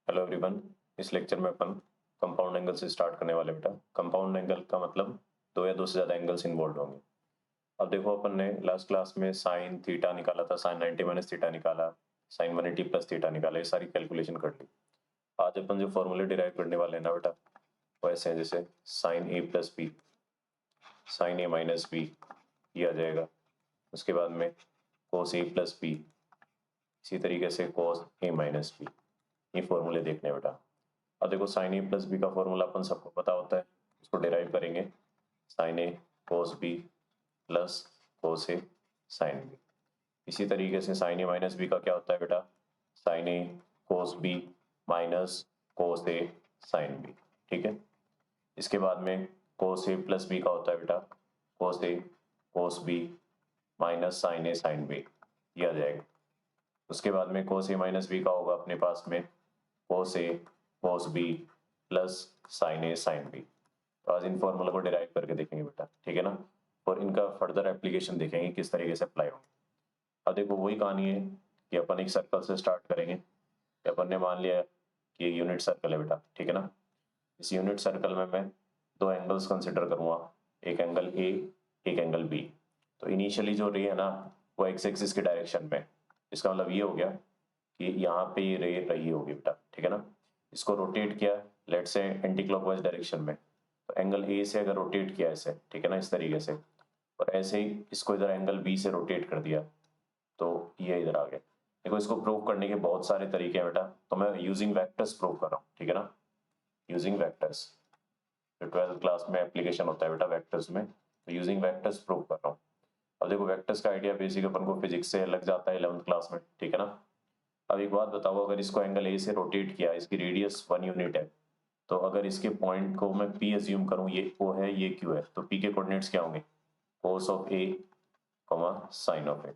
Hello everyone. इस lecture में अपन compound angle से स्टार्ट करने वाले बेटा। कंपाउंड एंगल का मतलब दो या दो से ज़्यादा एंगल्स इन्वॉल्व होंगे। अब देखो, अपन ने लास्ट क्लास में साइन थीटा निकाला था, साइन 90 माइनस थीटा निकाला, साइन 180 प्लस थीटा निकाला, ये सारी कैलकुलेशन कर ली। आज अपन जो फॉर्मूले डिराइव करने वाले हैं ना बेटा, वो ऐसे हैं जैसे sign A plus B, sine A minus B, ये आ जाएगा। उसके बाद में कोस ए प्लस बी, इसी तरीके से कोस ए माइनस बी। ये फॉर्मूले देखने बेटा। अब देखो, साइन ए प्लस बी का फॉर्मूला अपन सबको पता होता है, इसको डिराइव करेंगे। Sign A cos B plus cos A sine B. इसी तरीके से साइन ए माइनस बी का क्या होता है बेटा, sign A cos B minus cos A sine B. ठीक है। इसके बाद में कोस ए प्लस बी का होता है बेटा, cos A cos B minus sine A sine B, ये आ जाएगा। उसके बाद में कोस ए माइनस बी का होगा अपने पास में कोस A cos B plus sign A sine B. तो आज इन फॉर्मूला को डिराइव करके देखेंगे बेटा, ठीक है ना। और इनका फर्दर एप्लीकेशन देखेंगे किस तरीके से अप्लाई होंगे। अब देखो, वही कहानी है कि अपन एक सर्कल से स्टार्ट करेंगे। कि अपन ने मान लिया कि ये यूनिट सर्कल है बेटा, ठीक है ना। इस यूनिट सर्कल में मैं दो एंगल्स कंसिडर करूंगा, एक एंगल ए, एक एंगल बी। तो इनिशियली जो रे है ना, वो एक्स एक्सिस के डायरेक्शन में। इसका मतलब ये हो गया कि यहाँ पे ये रे रही होगी बेटा, ठीक है ना। इसको रोटेट किया लेट से एंटी क्लॉकवाइज डायरेक्शन में, तो एंगल ए से अगर रोटेट किया ऐसे, ठीक है ना, इस तरीके से, और ऐसे ही इसको इधर एंगल बी से रोटेट कर दिया, तो ये इधर आ गया। देखो, इसको प्रूव करने के बहुत सारे तरीके हैं बेटा, तो मैं यूजिंग वेक्टर्स प्रूव कर रहा हूँ, ठीक है ना। यूजिंग वेक्टर्स, जो 12th क्लास में एप्लीकेशन होता है बेटा वेक्टर्स में, तो यूजिंग वेक्टर्स प्रूव कर रहा हूँ। अब देखो, वेक्टर्स का आइडिया बेसिक अपन को फिजिक्स से लग जाता है 11th क्लास में, ठीक है ना। अब एक बात बताओ, अगर इसको एंगल ए से रोटेट किया, इसकी रेडियस 1 यूनिट है, तो अगर इसके पॉइंट को मैं पी एज्यूम करूं, ये ओ है ये क्यू है, तो पी के कोऑर्डिनेट्स क्या होंगे, cos of A comma sine of A.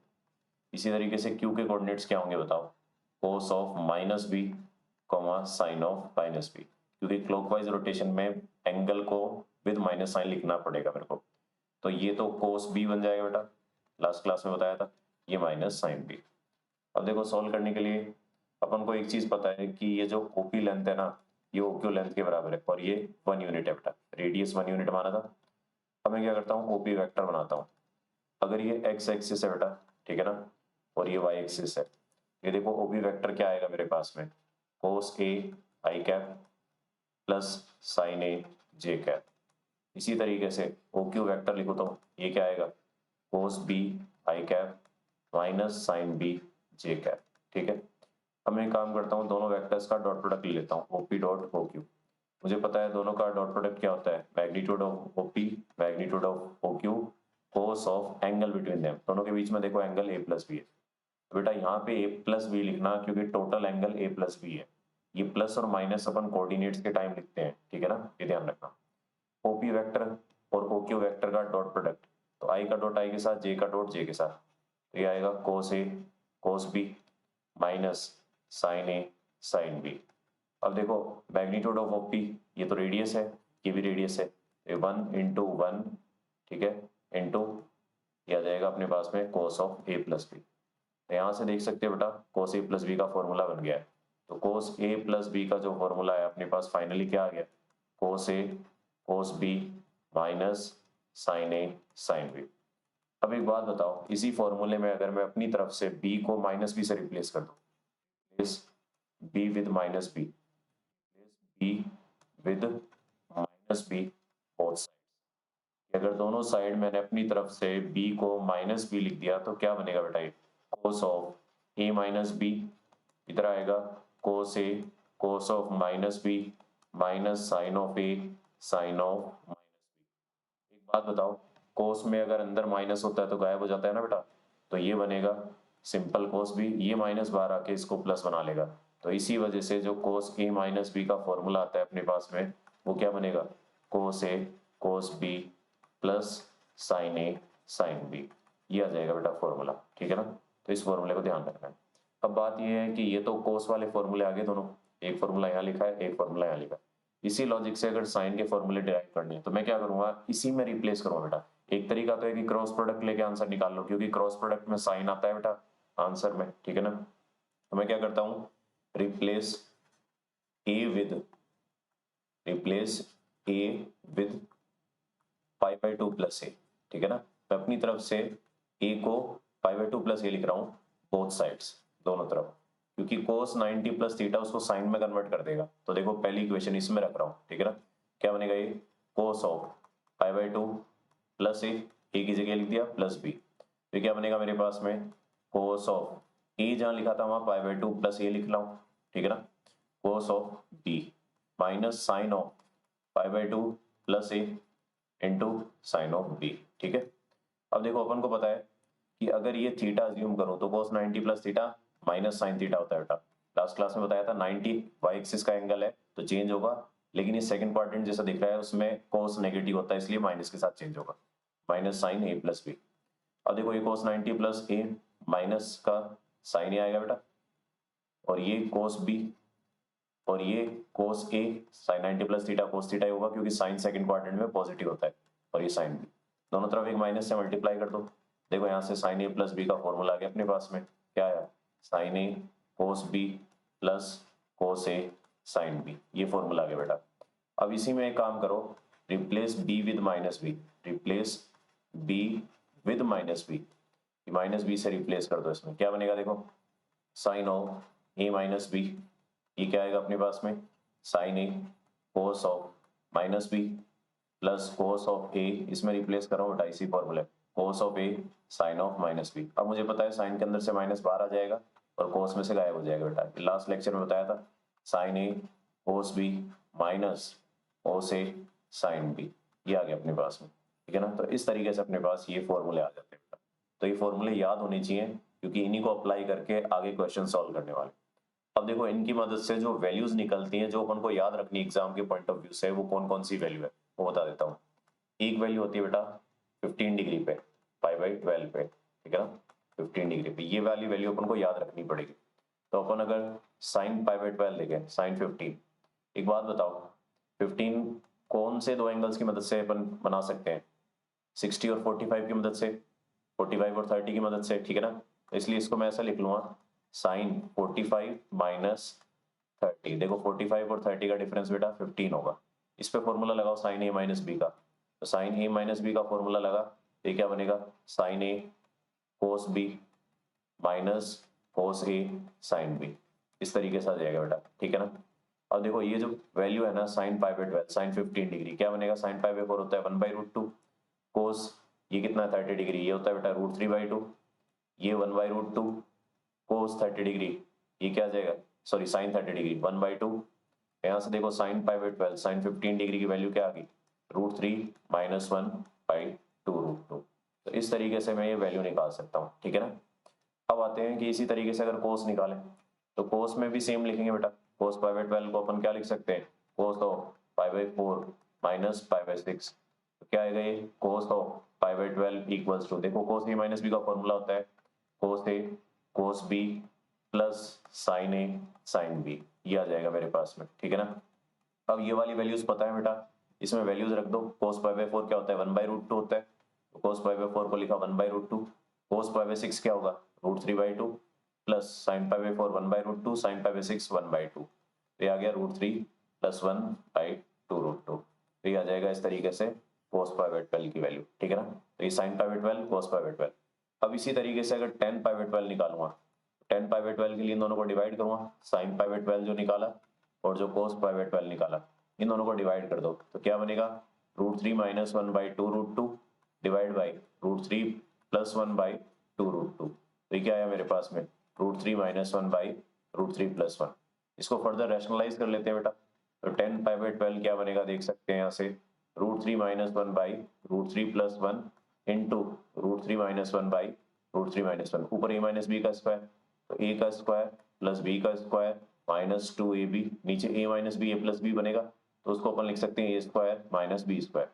इसी तरीके से क्यू के कोऑर्डिनेट्स क्या होंगे बताओ, cos of minus B comma sine of minus B. क्योंकि क्लॉकवाइज रोटेशन में एंगल को विद माइनस साइन लिखना पड़ेगा मेरे को, तो ये तो कोस बी बन जाएगा बेटा, लास्ट क्लास में बताया था, ये माइनस साइन बी। अब देखो, सॉल्व करने के लिए अपन को एक चीज पता है कि ये जो ओपी लेंथ है ना, ये ओक्यू लेंथ के बराबर है, और ये 1 यूनिट है बेटा, रेडियस 1 यूनिट माना था। अब मैं क्या करता हूँ, ओपी वेक्टर बनाता हूँ। अगर ये एक्स एक्सिस है बेटा, ठीक है ना, और ये वाई एक्सिस है, ये देखो ओपी वेक्टर क्या आएगा मेरे पास में, कोस ए आई कैप प्लस साइन ए जे कैप। इसी तरीके से ओ क्यू वैक्टर लिखो तो ये क्या आएगा, cos B I cap minus sine B J cap. ठीक है। अब मैं काम करता हूँ, दोनों वेक्टर्स का डॉट प्रोडक्ट ले लेता हूँ, ओपी डॉट ओ क्यू। मुझे पता है दोनों का डॉट प्रोडक्ट क्या होता है, magnitude of OP magnitude of O Q cos of angle between them. दोनों के बीच में देखो एंगल ए प्लस बी है, तो बेटा यहाँ पे ए प्लस बी लिखना, क्योंकि total angle A plus B है। ये प्लस और माइनस अपन कोऑर्डिनेट्स के टाइम लिखते हैं, ठीक है ना, ये ध्यान रखना। ओपी वेक्टर और ओक्यू वेक्टर का डॉट प्रोडक्ट, तो आई का डॉट आई के साथ, जे का डॉट जे के साथ, तो ये आएगा cos A cos B minus sine A sine B. अब देखो, मैग्नीट्यूड ऑफ ओपी, ये तो रेडियस है, ये भी रेडियस है, ये 1 × 1, ठीक है, इंटू ये आ जाएगा अपने पास में cos of A plus B. तो यहाँ से देख सकते हो बेटा, कोस ए प्लस बी का फॉर्मूला बन गया है। तो कोस ए प्लस बी का जो फॉर्मूला है अपने पास फाइनली क्या आ गया, कोस A cos B minus sine A sine B. अब एक बात बताओ, इसी फॉर्मूले में अगर मैं अपनी तरफ से b को माइनस बी से रिप्लेस कर दूं, B with minus B, B with minus B both side, अगर दोनों साइड मैंने अपनी तरफ से b को माइनस बी लिख दिया, तो क्या बनेगा बेटा, ये cos of A minus B, इधर आएगा cos A cos of minus B minus sine of A sine of minus B. एक बात बताओ, कोस में अगर अंदर माइनस होता है तो गायब हो जाता है ना बेटा, तो ये बनेगा सिंपल कोस बी, ये माइनस बाहर आके इसको प्लस बना लेगा। तो इसी वजह से जो कोस ए माइनस बी का फॉर्मूला आता है अपने पास में, वो क्या बनेगा, कोस A cos B plus sign A sine B, ये आ जाएगा बेटा फॉर्मूला, ठीक है ना। तो इस फॉर्मूले को ध्यान रखना है। अब बात ये है कि ये तो कोस वाले फॉर्मूले आगे दोनों, एक फॉर्मूला यहाँ लिखा है, एक फॉर्मूला यहाँ लिखा है। इसी लॉजिक से अगर साइन के फॉर्मूले डिराइव करने हैं, तो मैं क्या करूंगा, इसी में रिप्लेस करूंगा बेटा। एक तरीका तो है कि क्रॉस प्रोडक्ट लेके आंसर निकाल लो, क्योंकि क्रॉस प्रोडक्ट में साइन आता है बेटा आंसर में, ठीक है ना। तो मैं क्या करता हूँ, रिप्लेस ए विद पाई/2 प्लस ए, ठीक है ना। मैं अपनी तरफ से ए को पाई/2 प्लस ए लिख रहा हूँ बोथ साइड्स, दोनों तरफ, क्योंकि cos 90 प्लस थीटा उसको साइन में कन्वर्ट कर देगा। तो देखो पहली इक्वेशन इसमें रख रहा हूँ, ठीक है ना। क्या बनेगा ये cos ऑफ पाई/2 प्लस ए की जगह लिख दिया प्लस बी, तो क्या बनेगा मेरे पास में cos ऑफ ए जहां लिखा था वहां पाई/2 प्लस ए लिख रहा हूँ, ठीक है ना। cos of B minus sine of पाई/2 plus A into sine of B, ठीक है। अब देखो अपन को पता है कि अगर ये थीटा अज्यूम करूं तो cos 90 plus theta minus sine theta होता है बेटा। लास्ट क्लास में बताया था 90 वाई एक्सिस का एंगल है तो चेंज होगा, लेकिन ये सेकंड क्वाड्रेंट जैसा दिख रहा है उसमें cos नेगेटिव होता है इसलिए माइनस के साथ चेंज होगा, minus sine A plus B. अब देखो ये cos 90 प्लस ए माइनस का साइन ए आएगा बेटा, और ये cos बी और ये cos A sine 90 plus theta cos theta होगा, क्योंकि साइन सेकंड क्वाड्रेंट में पॉजिटिव होता है, और ये साइन बी दोनों तरफ एक माइनस से मल्टीप्लाई कर दो। देखो यहाँ से साइन ए प्लस बी का फॉर्मूला आ गया अपने पास में, क्या आया sine A cos B plus cos A sine B, ये फॉर्मूला आ गया बेटा। अब इसी में एक काम करो, replace B with minus B, replace B with minus B, minus B से रिप्लेस कर दो। इसमें क्या बनेगा देखो sine of A minus B, ये क्या आएगा अपने पास में sine A cos of minus B plus cos of A, इसमें रिप्लेस करो बेटा इसी फॉर्मूले cos of A sine of minus B. अब मुझे पता है साइन के अंदर से माइनस बाहर आ जाएगा और कोस में से गायब हो जाएगा बेटा। लास्ट लेक्चर में बताया था sign A cos B minus cos A sine B, ये आ गया अपने पास में, ठीक है ना। तो इस तरीके से अपने पास ये फॉर्मूले आ जाते हैं बेटा। तो ये फॉर्मूले याद होने चाहिए क्योंकि इन्हीं को अप्लाई करके आगे क्वेश्चन सॉल्व करने वाले। अब देखो इनकी मदद से जो वैल्यूज निकलती हैं जो अपन को याद रखनी एग्जाम के पॉइंट ऑफ व्यू से, वो कौन कौन सी वैल्यू है वो बता देता हूँ। एक वैल्यू होती है बेटा 15 डिग्री पे पाई/12 पे, ठीक है ना, 15 डिग्री पे, ये वाली वैल्यू अपन को याद रखनी पड़ेगी। तो अपन अगर साइन पाई/12 देखें साइन 15, एक बात बताओ 15 कौन से दो एंगल्स की मदद से अपन बना सकते हैं, 60 और 45 की मदद से, 45 और 30 की मदद से, ठीक है ना। तो इसलिए इसको मैं ऐसा लिख लूंगा साइन 45 माइनस 30, देखो 45 और 30 का डिफरेंस बेटा 15 होगा। इस पे फॉर्मूला लगाओ साइन ए माइनस बी का, तो साइन ए माइनस बी का फॉर्मूला लगा, ये क्या बनेगा sign A cos B minus cos A sine B, इस तरीके से आ जाएगा बेटा, ठीक है ना। अब देखो ये जो वैल्यू है ना साइन पाई/12 साइन 15 डिग्री, क्या बनेगा साइन पाई/4 होता है 1/√2, कोस ये कितना है 30 डिग्री, ये होता है बेटा √3/2, ये 1/√2, कोस 30 डिग्री ये क्या आ जाएगा सॉरी साइन 30 डिग्री 1/2। यहाँ से देखो साइन पाई/12 साइन 15 डिग्री की वैल्यू क्या आ गई √3 माइनस 1/2√2। तो इस तरीके से मैं ये वैल्यू निकाल सकता हूँ, ठीक है ना। अब आते हैं कि इसी तरीके से अगर कोस निकालें तो कोस में भी सेम लिखेंगे बेटा, कोस पाई/12 को अपन क्या लिख सकते हैं कोस ऑफ पाई/4 माइनस पाई/6, तो क्या आएगा ये कोस ऑफ पाई/12 इक्वल्स टू, देखो कोस ए माइनस बी का फॉर्मूला होता है कोस A cos B plus sign A sine B, ये आ जाएगा मेरे पास में, ठीक है ना। अब ये वाली वैल्यूज पता है बेटा, इसमें वैल्यूज रख दो। कोस पाई/4 क्या होता है 1/√2 होता है, तो कोस पाई/4 को लिखा 1/√2, कोस पाई/6 क्या होगा √3/2 प्लस साइन पाई/4 1/√2 साइन पाई/6 1/2, तो ये आ गया √3 प्लस 1/2√2, तो ये आ जाएगा इस तरीके से कोस पाई/12 की वैल्यू, ठीक है ना। तो ये साइन पाई/12 कोस पाई/12। अब इसी तरीके से अगर tan पाई/12 निकालूंगा, tan पाई/12 के लिए इन दोनों को डिवाइड करूंगा, साइन पाई/12 जो निकाला और जो कोस पाई/12 निकाला इन दोनों को डिवाइड कर दो, तो क्या बनेगा √3 माइनस 1/2√2 डिवाइड बाई √3 प्लस 1/2√2, तो ये क्या आया मेरे पास में √3 माइनस 1/√3 प्लस 1। इसको फर्दर रैशनलाइज कर लेते हैं बेटा, तो tan पाई/12 क्या बनेगा देख सकते हैं यहाँ से √3 minus 1/√3 plus 1 into √3 minus 1/√3 minus 1, ऊपर a माइनस बी का स्क्वायर, तो a का स्क्वायर प्लस b का स्क्वायर माइनस 2ab, नीचे a minus B a plus B बनेगा, तो उसको अपन लिख सकते हैं a square minus B square,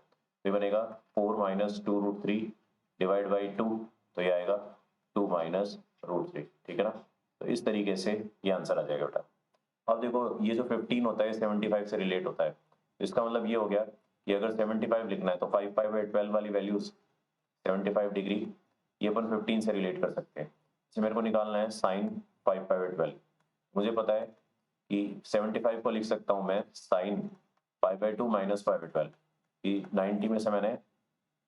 ये बनेगा 4 माइनस 2√3 डिवाइड बाई 2, तो ये आएगा 2 माइनस √3, ठीक है ना। तो इस तरीके से ये आंसर आ जाएगा बेटा। अब देखो ये जो 15 होता है 75 से रिलेट होता है, इसका मतलब ये हो गया कि अगर 75 लिखना है तो 5 पाई/12 वाली वैल्यूज 75 डिग्री ये अपन 15 से रिलेट कर सकते हैं। इसे मेरे को निकालना है साइन 5 पाई/12, मुझे पता है कि 75 को लिख सकता हूं मैं साइन π/2 माइनस π/12 कि 90 में से मैंने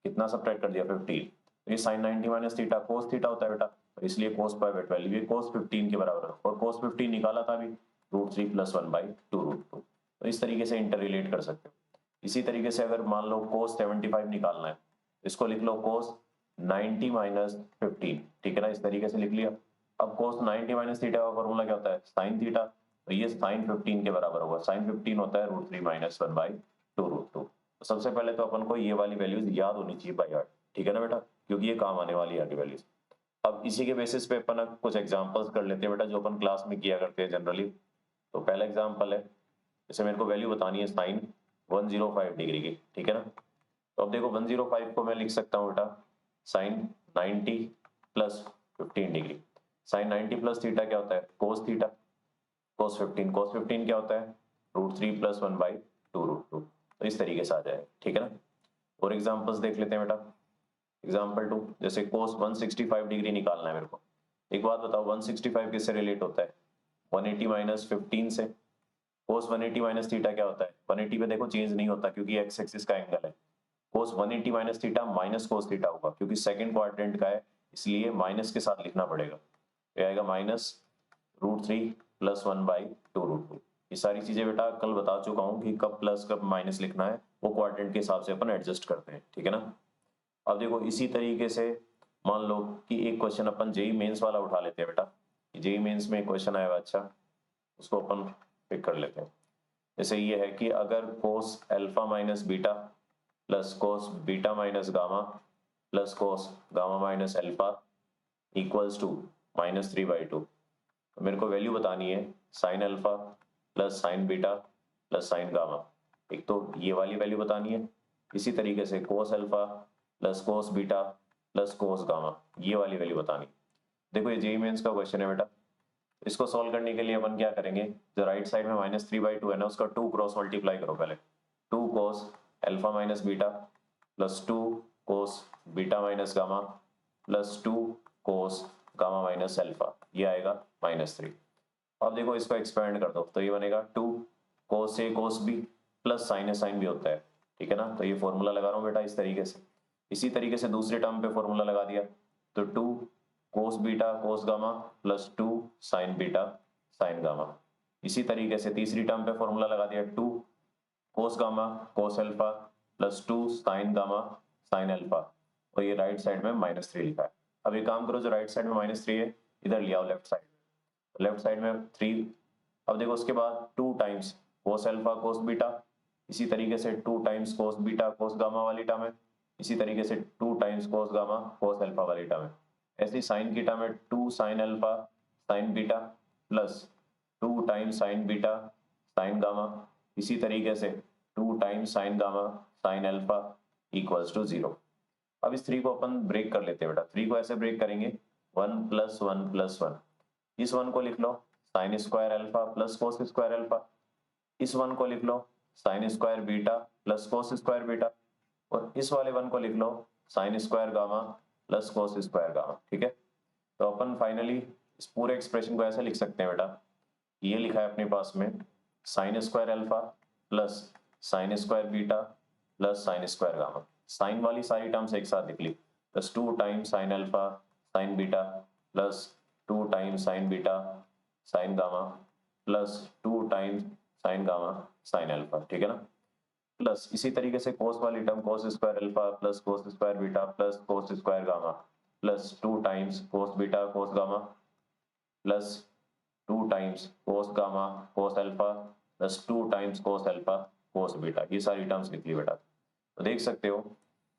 कितना सब्ट्रैक्ट कर दिया 15। तो ये sine 90 minus theta cos theta होता है बेटा, तो इसलिए कोस π/12 ये कोस 15 के बराबर है, और कोस 15 निकाला था अभी √3 + 1/2 √2। तो इस तरीके से इंटर रिलेट कर सकते हो। इसी तरीके से अगर मान लो कोस 75 निकालना है, इसको लिख लो कोस 90 माइनस 15, ठीक है ना, इस तरीके से लिख लिया। अब कोस 90 माइनस थीटा का फॉर्मूला क्या होता है, साइन थीटा, तो ये साइन 15 के बराबर होगा, साइन 15 होता है √3 - 1/2 √2। तो सबसे पहले तो अपन को ये वाली वैल्यूज याद होनी चाहिए बाय हार्ट, ठीक है ना बेटा, क्योंकि ये काम आने वाली है वैल्यूज। अब इसी के बेसिस पे अपन कुछ एग्जांपल्स कर लेते हैं बेटा, जो अपन क्लास में किया करते हैं जनरली। तो पहला एग्जांपल है, जैसे मेरे को वैल्यू बतानी है साइन 105 डिग्री की, ठीक है ना। तो अब देखो 105 को मैं लिख सकता हूँ बेटा sine 90 + 15 degree. Sine 90 plus theta क्या होता है, कोस थीटा, कोस 15 क्या होता है, √3 + 1/2 √2। तो इस तरीके से आ जाए, ठीक है ना। और एग्जांपल्स देख लेते हैं बेटा। एग्जांपल 2, जैसे कोस 165 डिग्री निकालना है मेरे को। एक बात बताओ 165 किससे रिलेट होता है, 180 - 15 से। कोस 180 माइनस थीटा क्या होता है, 180 पे देखो चेंज नहीं होता क्योंकि एक्स एक्सिस का एंगल है। कोस 180 minus theta minus cos theta होगा क्योंकि सेकंड क्वाड्रेंट का है, इसलिए माइनस के साथ लिखना पड़ेगा। ये आएगा -√3 + 1/2 √2। ये सारी चीजें बेटा कल बता चुका हूँ कि कब प्लस कब माइनस लिखना है, वो क्वाड्रेंट के हिसाब से अपन एडजस्ट करते हैं, ठीक है ना। अब देखो इसी तरीके से मान लो कि एक क्वेश्चन अपन जेई मेंस वाला उठा लेते हैं बेटा। जेई मेंस में क्वेश्चन आया हुआ, अच्छा उसको अपन पिक कर लेते हैं। जैसे ये है कि अगर cos alpha minus beta plus cos beta minus gamma plus cos gamma minus alpha equals to -3/2, तो मेरे को वैल्यू बतानी है sine alpha plus sine beta plus sine gamma. एक तो ये वाली वैल्यू बतानी है, इसी तरीके से cos alpha plus cos beta plus cos gamma, ये वाली वैल्यू बतानी। देखो ये जेईई मेंस का क्वेश्चन है बेटा, इसको सॉल्व करने के लिए अपन क्या करेंगे, जो राइट साइड में -3/2 है ना, उसका 2 क्रॉस मल्टीप्लाई करो पहले। 2 कोस अल्फा माइनस बीटा प्लस 2 कोस बीटा माइनस गामा प्लस 2 कोस गामा माइनस अल्फा, ये आएगा -3। अब देखो इसको एक्सपेंड कर दो तो ये बनेगा 2 कोस A cos B plus sign A sine B होता है, ठीक है ना। तो ये फॉर्मूला लगा रहा हूँ बेटा इस तरीके से। इसी तरीके से दूसरे टर्म पे फॉर्मूला लगा दिया, तो 2 कोस beta cos gamma plus 2 sign beta sine gamma. इसी तरीके से तीसरी टर्म पे फॉर्मूला लगा दिया, 2 कोस gamma cos alpha plus 2 sign gamma sine alpha, और ये राइट साइड में -3 लिखा है। अब ये काम करो, जो राइट साइड में -3 है इधर ले आओ लेफ्ट साइड, लेफ्ट साइड में 3। अब देखो उसके बाद 2 times cos alpha cos beta, इसी तरीके से 2 times cos beta cos gamma वाली टर्म है, इसी तरीके से 2 times cos gamma cos alpha वाली टर्म है। ऐसी साइन की टर्म है 2 sine alpha sine beta plus 2 times sine beta sine gamma, इसी तरीके से 2 times sine gamma sine alpha equals to 0। अब इस 3 को अपन ब्रेक कर लेते हैं बेटा। 3 को ऐसे ब्रेक करेंगे 1 + 1 + 1, इस 1 को लिख लो sine square alpha plus cos square alpha, इस 1 को लिख लो sine square beta plus cos square beta, और इस वाले 1 को लिख लो sine square gamma plus cos square gamma, ठीक है। तो अपन फाइनली इस पूरे एक्सप्रेशन को ऐसे लिख सकते हैं बेटा, ये लिखा है अपने पास में sine square alpha plus sine square beta plus sine square gamma. Sine वाली सारी टर्म्स एक साथ लिख ली, plus 2 times sine alpha sine beta plus 2 times sine beta sine gamma plus 2 times sine gamma sine alpha, ठीक है ना। Plus इसी तरीके से कोस वाली term cos square alpha plus cos square beta plus cos square gamma plus 2 times cos beta cos gamma plus 2 times cos gamma cos alpha plus 2 times cos alpha cos beta, ये सारी terms लिख ली बेटा। तो देख सकते हो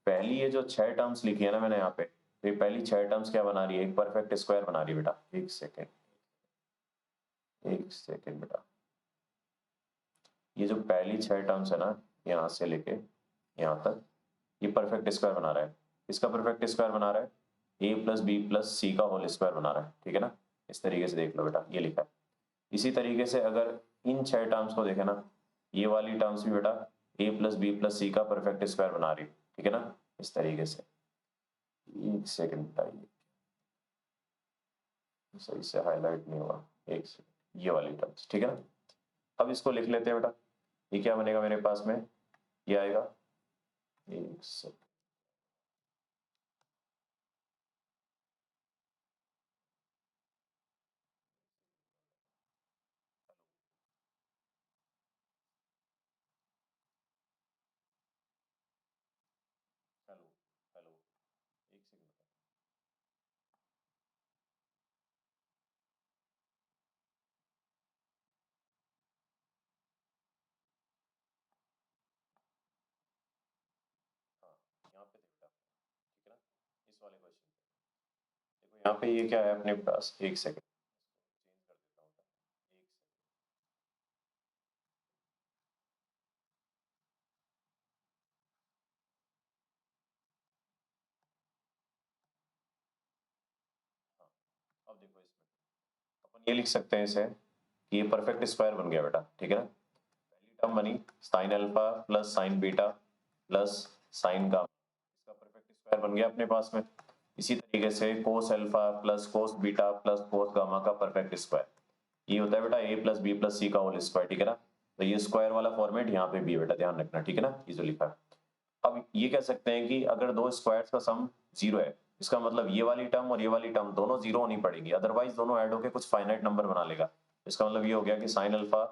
पहली ये जो 6 टर्म्स लिखी है ना मैंने यहाँ पे, तो ये पहली 6 टर्म्स क्या बना रही है, एक परफेक्ट स्क्वायर बना रही है बेटा। एक सेकेंड बेटा, ये जो पहली 6 टर्म्स है ना, यहाँ से लेके यहाँ तक, ये परफेक्ट स्क्वायर बना रहा है। इसका परफेक्ट स्क्वायर बना रहा है a + b + c का होल स्क्वायर बना रहा है, ठीक है ना। इस तरीके से देख लो बेटा, ये लिखा है। इसी तरीके से अगर इन 6 टर्म्स को देखे ना, ये वाली टर्म्स भी बेटा a + b + c का परफेक्ट स्क्वायर बना रही है, ठीक है ना, इस तरीके से। एक सेकेंड बेटा, ये सही से हाईलाइट नहीं हुआ, एक सेकेंड, ये वाली टर्म्स, ठीक है ना। अब इसको लिख लेते हैं बेटा, ये क्या बनेगा मेरे पास में, ये आएगा एक हेलो हेलो एक सेकंड। हाँ यहाँ पे देखा, ठीक है ना, इस वाले क्वेश्चन पे देखो, यहाँ पे ये क्या है अपने पास, एक सेकंड चेंज कर देता हूँ, एक सेकंड। हाँ अब देखो, इसमें अपन ये लिख सकते हैं इसे कि ये परफेक्ट स्क्वायर बन गया बेटा, ठीक है ना। पहली टर्म बनी sign alpha plus sine beta plus sine gamma, इसका परफेक्ट स्क्वायर बन गया अपने पास में। इसी तरीके से cos alpha plus cos beta plus cos gamma का परफेक्ट स्क्वायर, ये होता है बेटा ए प्लस बी प्लस सी का होल स्क्वायर, ठीक है ना। तो ये स्क्वायर वाला फॉर्मेट यहाँ पे भी है बेटा, ध्यान रखना, ठीक है ना, ये जो लिखा है। अब ये कह सकते हैं कि अगर दो स्क्वायर्स का सम जीरो है, इसका मतलब ये वाली टर्म और ये वाली टर्म दोनों जीरो होनी पड़ेगी, अदरवाइज दोनों ऐड होकर कुछ फाइनाइट नंबर बना लेगा। इसका मतलब ये हो गया कि sign alpha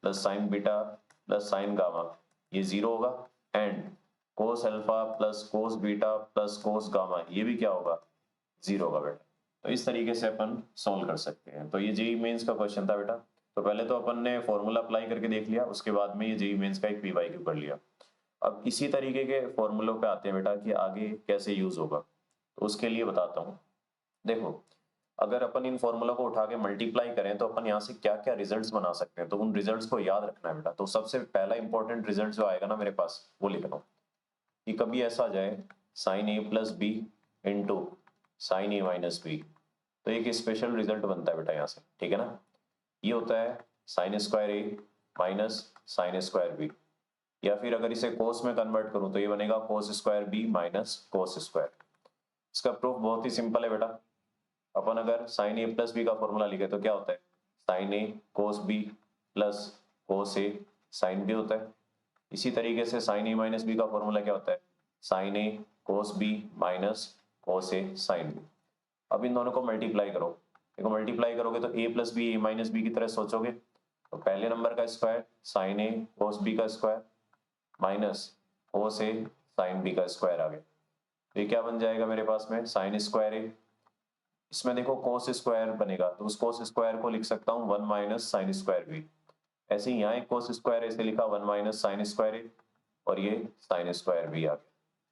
plus sine beta plus sine gamma ये जीरो होगा, and cos alpha plus cos beta plus cos gamma ये भी क्या होगा, जीरो होगा बेटा। तो इस तरीके से अपन सॉल्व कर सकते हैं। तो ये जेई मेंस का क्वेश्चन था बेटा। तो पहले तो अपन ने फॉर्मूला अप्लाई करके देख लिया, उसके बाद में ये जेई मेंस का एक पीवाईक्यू कर लिया। अब इसी तरीके के फॉर्मूलों पे आते हैं बेटा कि आगे कैसे यूज होगा, तो उसके लिए बताता हूँ। देखो, अगर अपन इन फॉर्मूला को उठा के मल्टीप्लाई करें तो अपन यहाँ से क्या क्या रिजल्ट्स बना सकते हैं, तो उन रिजल्ट्स को याद रखना है बेटा। तो सबसे पहला इंपॉर्टेंट रिजल्ट जो आएगा ना मेरे पास, वो लिख लो कि कभी ऐसा आ जाए sign A plus B into sine A minus B, तो एक स्पेशल रिजल्ट बनता है बेटा यहाँ से, ठीक है ना। ये होता है sign square A minus sine square B, या फिर अगर इसे कोस में कन्वर्ट करूं तो ये बनेगा cos square B minus cos square. इसका प्रूफ बहुत ही सिंपल है बेटा। अपन अगर साइन ए प्लस बी का फॉर्मूला लिखे तो क्या होता है, sine A cos B plus cos A sine B होता है। इसी तरीके से साइन ए माइनस बी का फॉर्मूला क्या होता है, sine A cos B minus cos A sine B. अब इन दोनों को मल्टीप्लाई करो, देखो मल्टीप्लाई करोगे तो ए plus B A minus B की तरह सोचोगे, तो पहले नंबर का square sine A cos B का square minus cos A sine B का स्क्वायर आ गया। तो ये क्या बन जाएगा मेरे पास में, साइन स्क्वायर ए, इसमें देखो कोस स्क्वायर बनेगा तो उस कोस स्क्वायर को लिख सकता हूँ one minus sine square B. ऐसे ही यहाँ एक कोस स्क्वायर ऐसे लिखा one minus sine square A, और ये साइन स्क्वायर बी आ गया,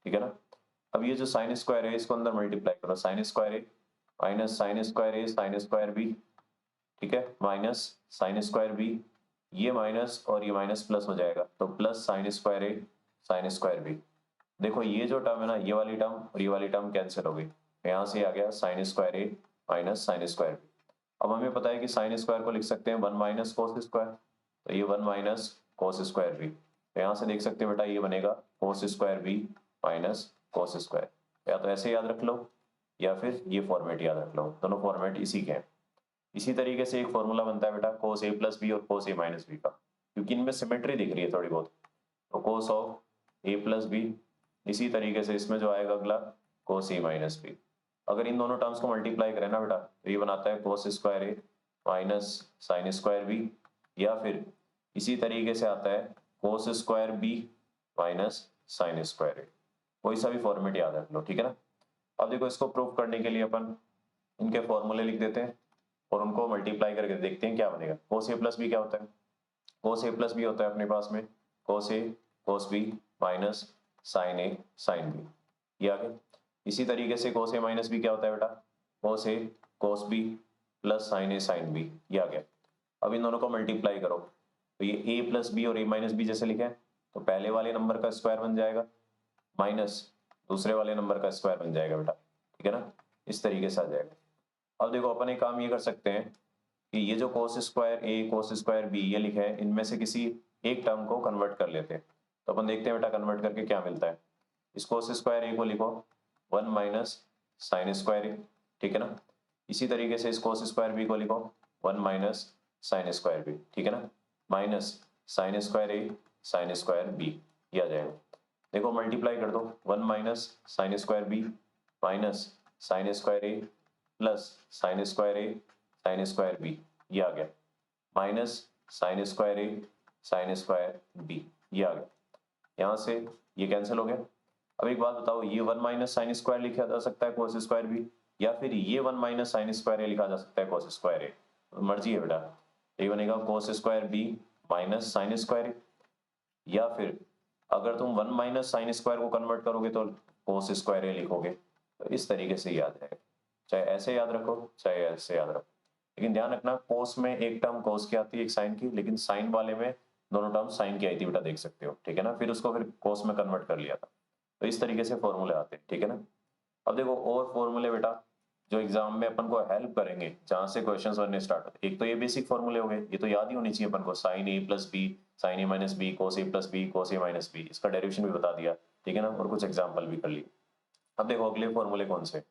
ठीक है ना। अब ये जो साइन स्क्वायर है इसको अंदर मल्टीप्लाई करो, sign square A minus sine square A sine square B, ठीक है, माइनस साइन स्क्वायर बी, ये माइनस और ये माइनस प्लस हो जाएगा तो plus sine square A sine square B. देखो ये जो टर्म है ना, ये वाली टर्म और ये वाली टर्म कैंसिल हो गई, यहाँ से आ गया sign square A minus sine square B. अब हमें पता है कि साइन स्क्वायर को लिख सकते हैं वन माइनस कोस स्क्वायर, तो ये one minus cos square B, तो यहाँ से देख सकते हैं बेटा ये बनेगा cos square B minus cos square. या तो ऐसे याद रख लो या फिर ये फॉर्मेट याद रख लो, दोनों फॉर्मेट इसी के हैं। इसी तरीके से एक फॉर्मूला बनता है बेटा कोस ए प्लस बी और कोस ए माइनस बी का, क्योंकि इनमें सिमेट्री दिख रही है थोड़ी बहुत, तो cos of A plus B, इसी तरीके से इसमें जो आएगा अगला कोस ए माइनस बी। अगर इन दोनों टर्म्स को मल्टीप्लाई करें ना बेटा तो ये बनाता है cos square A minus sine square B, या फिर इसी तरीके से आता है cos square B minus sine square A. कोई सा भी फॉर्मेट याद रख लो, ठीक है ना। अब देखो इसको प्रूव करने के लिए अपन इनके फॉर्मूले लिख देते हैं और उनको मल्टीप्लाई करके देखते हैं क्या बनेगा। कोस ए प्लस बी क्या होता है, कोस ए प्लस बी होता है अपने पास में कोस A cos B minus sine A sine B, ये आ गया। इसी तरीके से कोस ए माइनस बी क्या होता है बेटा, cos A cos B plus sign A sine B, ये आ गया। अब इन दोनों को मल्टीप्लाई करो तो ये ए प्लस बी और ए माइनस बी जैसे लिखे हैं, तो पहले वाले नंबर का स्क्वायर बन जाएगा माइनस दूसरे वाले नंबर का स्क्वायर बन जाएगा बेटा, ठीक है ना, इस तरीके से आ जाएगा। अब देखो अपन एक काम ये कर सकते हैं कि ये जो कोस स्क्वायर ए कोस स्क्वायर बी ये लिखा है, इनमें से किसी एक टर्म को कन्वर्ट कर लेते हैं। तो अपन देखते हैं बेटा कन्वर्ट करके क्या मिलता है। इस कोस स्क्वायर ए को लिखो वन माइनस साइन स्क्वायर ए, ठीक है ना। इसी तरीके से इस कोस स्क्वायर बी को लिखो one minus sine square B, ठीक है ना। Minus sine square A sine square B, ये आ जाएगा। देखो मल्टीप्लाई कर दो, 1 minus sine square B minus sine square A plus sine square A sine square B, ये आ गया, minus sine square A sine square B, ये आ गया। यहाँ से ये कैंसिल हो गया। अब एक बात बताओ, ये 1 माइनस साइन स्क्वायर लिखा जा सकता है कोस स्क्वायर बी, या फिर ये 1 माइनस साइन स्क्वायर ए लिखा जा सकता है कोस स्क्वायर ए, मर्जी है बेटा। ये बनेगा cos square B minus sine square A, या फिर अगर तुम 1 माइनस साइन स्क्वायर को कन्वर्ट करोगे तो कोस स्क्वायर ए लिखोगे। तो इस तरीके से याद रहेगा, चाहे ऐसे याद रखो चाहे ऐसे याद रखो, लेकिन ध्यान रखना कोस में एक टर्म कोस की आती है एक साइन की, लेकिन साइन वाले में दोनों टर्म साइन की आई थी बेटा, देख सकते हो, ठीक है ना। फिर उसको फिर कोस में कन्वर्ट कर लिया था। तो इस तरीके से फॉर्मूले आते हैं, ठीक है ना। अब देखो और फॉर्मूले बेटा जो एग्जाम में अपन को हेल्प करेंगे, जहां से क्वेश्चंस बनने स्टार्ट होते हैं। एक तो ये बेसिक फॉर्मूले हो गए, ये तो याद ही होनी चाहिए अपन को, sign A plus B sine A minus B cos A plus B cos A minus B, इसका डेरिवेशन भी बता दिया, ठीक है ना, और कुछ एग्जाम्पल भी कर लिए। अब देखो अगले फॉर्मूले कौन से,